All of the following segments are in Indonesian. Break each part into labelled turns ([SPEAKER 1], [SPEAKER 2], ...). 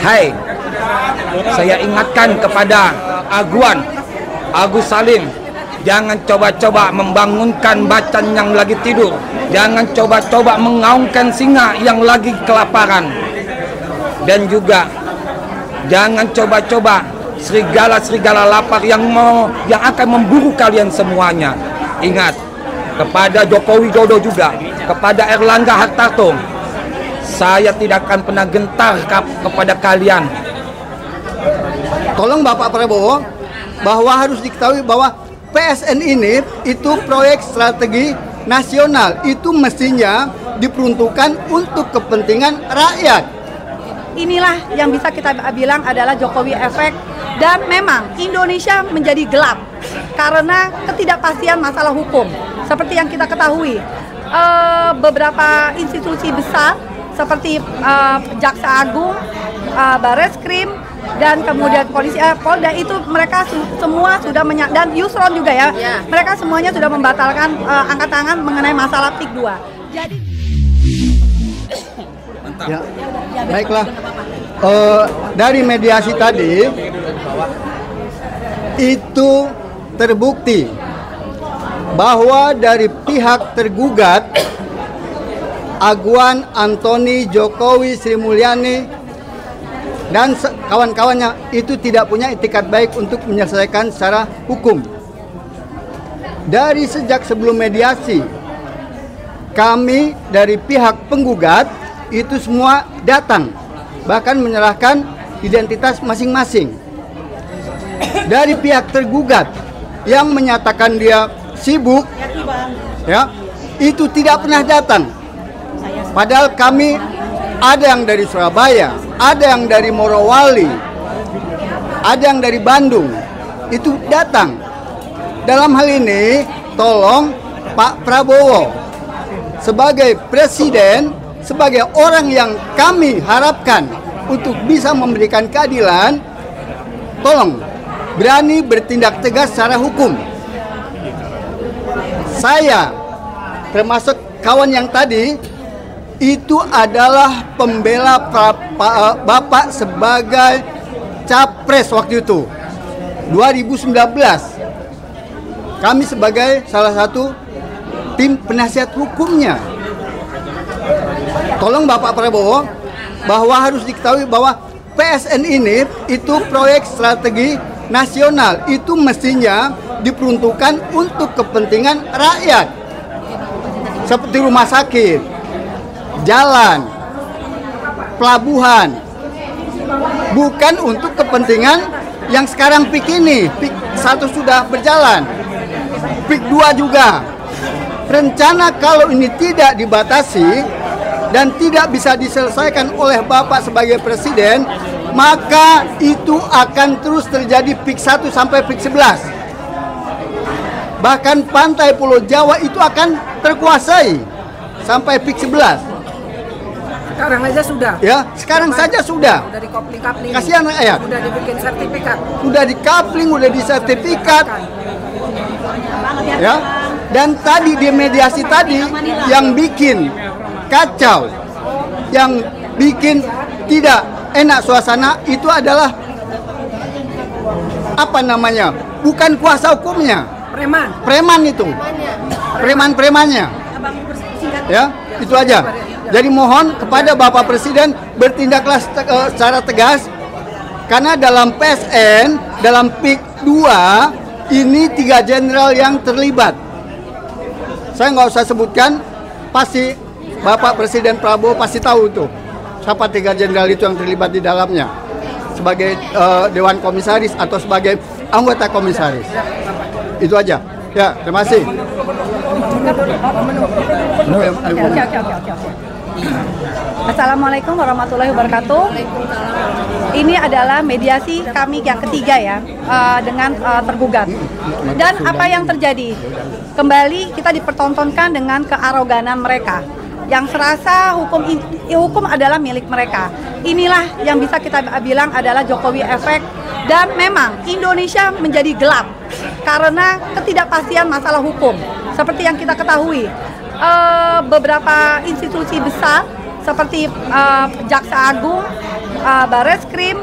[SPEAKER 1] Hai, saya ingatkan kepada Agus Salim, jangan coba-coba membangunkan macan yang lagi tidur, jangan coba-coba mengaungkan singa yang lagi kelaparan, dan juga jangan coba-coba serigala-serigala lapar yang akan memburu kalian semuanya. Ingat, kepada Joko Widodo juga, kepada Erlangga Hartarto, saya tidak akan pernah gentar kepada kalian.
[SPEAKER 2] Tolong Bapak Prabowo, bahwa harus diketahui bahwa PSN ini itu proyek strategi nasional, itu mestinya diperuntukkan untuk kepentingan rakyat.
[SPEAKER 3] Inilah yang bisa kita bilang adalah Jokowi efek, dan memang Indonesia menjadi gelap karena ketidakpastian masalah hukum. Seperti yang kita ketahui, beberapa institusi besar seperti Jaksa Agung, Bareskrim, dan kemudian polisi, Polda, itu mereka semua sudah dan Yusron juga ya, mereka semuanya sudah membatalkan angkat tangan mengenai masalah PIK 2. Jadi
[SPEAKER 2] ya, baiklah, dari mediasi tadi itu terbukti bahwa dari pihak tergugat Aguan Antoni Jokowi Sri Mulyani dan kawan-kawannya itu tidak punya itikat baik untuk menyelesaikan secara hukum. Dari sejak sebelum mediasi, kami dari pihak penggugat itu semua datang, bahkan menyerahkan identitas masing-masing. Dari pihak tergugat yang menyatakan dia sibuk, ya, itu tidak pernah datang. Padahal kami ada yang dari Surabaya, ada yang dari Morowali, ada yang dari Bandung, itu datang. Dalam hal ini, tolong Pak Prabowo sebagai presiden, sebagai orang yang kami harapkan untuk bisa memberikan keadilan, tolong berani bertindak tegas secara hukum. Saya, termasuk kawan yang tadi, itu adalah pembela Bapak sebagai capres waktu itu 2019. Kami sebagai salah satu tim penasihat hukumnya. Tolong Bapak Prabowo, bahwa harus diketahui bahwa PSN ini itu proyek strategi nasional, itu mestinya diperuntukkan untuk kepentingan rakyat, seperti rumah sakit, jalan, pelabuhan, bukan untuk kepentingan yang sekarang PIK ini. PIK 1 sudah berjalan, PIK 2 juga. Rencana kalau ini tidak dibatasi dan tidak bisa diselesaikan oleh Bapak sebagai presiden, maka itu akan terus terjadi PIK 1 sampai PIK 11. Bahkan pantai Pulau Jawa itu akan terkuasai sampai PIK 11.
[SPEAKER 4] Sekarang aja sudah.
[SPEAKER 2] Ya, sekarang saja sudah.
[SPEAKER 4] Udah dikopling-kapling.
[SPEAKER 2] Kasihan rakyat.
[SPEAKER 4] Udah dibikin sertifikat.
[SPEAKER 2] Udah dikapling, udah disertifikat. Ya. Dan tadi di mediasi tadi yang bikin kacau, yang bikin tidak enak suasana itu adalah apa namanya? Bukan kuasa hukumnya.
[SPEAKER 4] Preman.
[SPEAKER 2] Preman itu. Preman-premannya. Ya, itu aja. Jadi mohon kepada Bapak Presiden bertindaklah secara tegas, karena dalam PSN, dalam PIK 2 ini 3 jenderal yang terlibat. Saya nggak usah sebutkan, pasti Bapak Presiden Prabowo pasti tahu tuh siapa 3 jenderal itu yang terlibat di dalamnya sebagai Dewan Komisaris atau sebagai anggota komisaris. Itu aja. Ya, terima kasih.
[SPEAKER 3] Assalamualaikum warahmatullahi wabarakatuh. Ini adalah mediasi kami yang ketiga ya, dengan tergugat. Dan apa yang terjadi? Kembali kita dipertontonkan dengan kearoganan mereka yang serasa hukum adalah milik mereka. Inilah yang bisa kita bilang adalah Jokowi efek, dan memang Indonesia menjadi gelap karena ketidakpastian masalah hukum. Seperti yang kita ketahui, beberapa institusi besar seperti Jaksa Agung, Bareskrim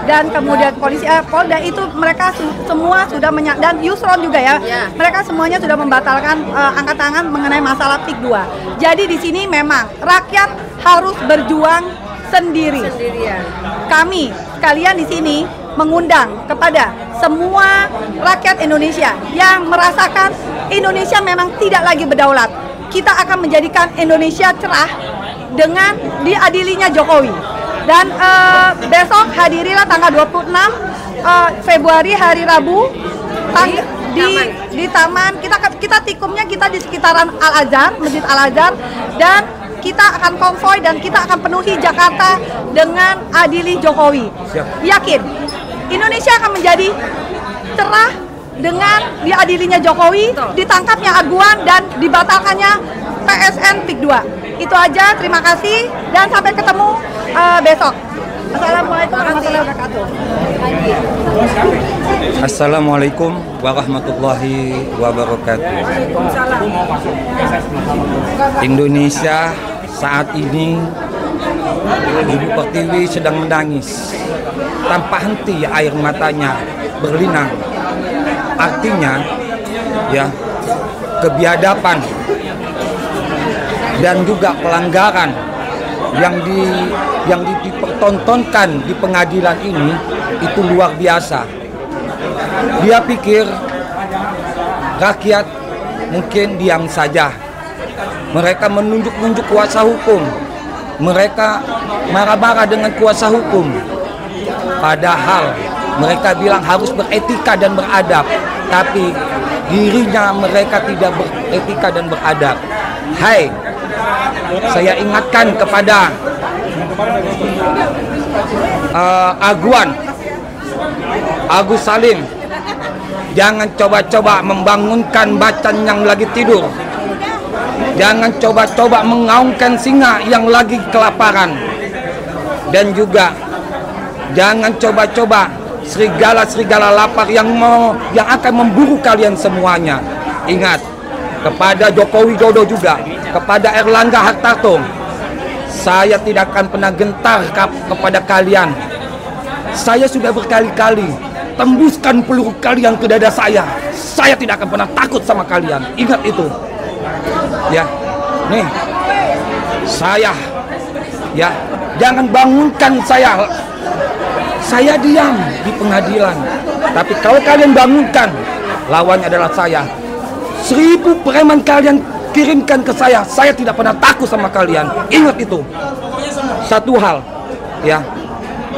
[SPEAKER 3] dan kemudian polisi Polda itu mereka semua sudah dan Yusron juga ya. Mereka semuanya sudah membatalkan angkat tangan mengenai masalah PIK 2. Jadi di sini memang rakyat harus berjuang sendiri. Kami sekalian di sini mengundang kepada semua rakyat Indonesia yang merasakan Indonesia memang tidak lagi berdaulat. Kita akan menjadikan Indonesia cerah dengan diadilinya Jokowi. Dan besok hadirilah tanggal 26 Februari hari Rabu di taman kita tikumnya kita di sekitaran Al-Azhar, Masjid Al-Azhar, dan kita akan konvoy dan kita akan penuhi Jakarta dengan adili Jokowi. Yakin Indonesia akan menjadi cerah dengan diadilinya Jokowi, ditangkapnya Aguan dan dibatalkannya PSN PIK 2. Itu aja, terima kasih dan sampai ketemu besok. Assalamualaikum warahmatullahi wabarakatuh.
[SPEAKER 1] Assalamualaikum warahmatullahi wabarakatuh. Indonesia saat ini Ibu Pertiwi sedang menangis tanpa henti, air matanya berlinang. Artinya ya, kebiadaban dan juga pelanggaran yang dipertontonkan di pengadilan ini itu luar biasa. Dia pikir rakyat mungkin diam saja. Mereka menunjuk-nunjuk kuasa hukum. Mereka marah-marah dengan kuasa hukum. Padahal mereka bilang harus beretika dan beradab, tapi dirinya mereka tidak beretika dan beradab. Hai, saya ingatkan kepada Aguan, Agus Salim, jangan coba-coba membangunkan macan yang lagi tidur. Jangan coba-coba mengaungkan singa yang lagi kelaparan. Dan juga jangan coba-coba serigala-serigala lapar yang akan memburu kalian semuanya. Ingat, kepada Joko Widodo juga, kepada Erlangga Hartarto, saya tidak akan pernah gentar kepada kalian. Saya sudah berkali-kali tembuskan peluru kalian ke dada saya. Saya tidak akan pernah takut sama kalian. Ingat itu. Ya, nih, saya, ya, jangan bangunkan saya. Saya diam di pengadilan. Tapi kalau kalian bangunkan, lawannya adalah saya. 1000 preman kalian kirimkan ke saya tidak pernah takut sama kalian. Ingat itu. Satu hal, ya,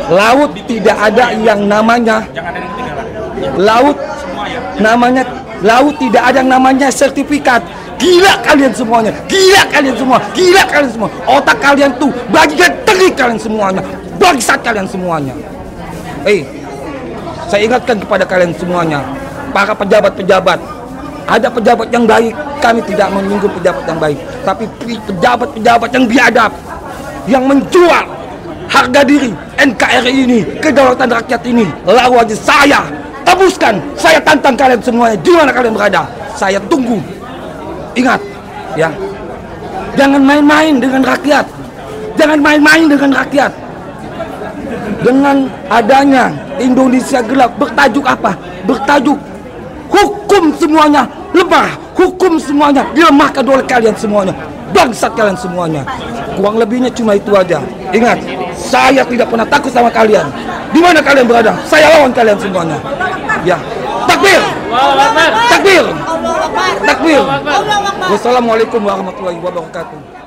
[SPEAKER 1] laut tidak ada yang namanya laut tidak ada yang namanya sertifikat. Gila kalian semuanya, gila kalian semua, gila kalian semua. Otak kalian tuh bagian terik kalian semuanya, bangsat kalian semuanya. Saya ingatkan kepada kalian semuanya, para pejabat-pejabat. Ada pejabat yang baik, kami tidak menyinggung pejabat yang baik, tapi pejabat-pejabat yang biadab, yang menjual harga diri NKRI ini, kedaulatan rakyat ini, lawan saya, tebuskan, saya tantang kalian semuanya, di mana kalian berada, saya tunggu. Ingat, ya, jangan main-main dengan rakyat, jangan main-main dengan rakyat. Dengan adanya Indonesia gelap, bertajuk apa? Bertajuk hukum semuanya lemah, hukum semuanya dilemahkan oleh kalian semuanya, bangsat kalian semuanya. Kurang lebihnya cuma itu aja. Ingat, saya tidak pernah takut sama kalian. Di mana kalian berada, saya lawan kalian semuanya. Ya, takbir, takbir, takbir. Wassalamualaikum warahmatullahi wabarakatuh.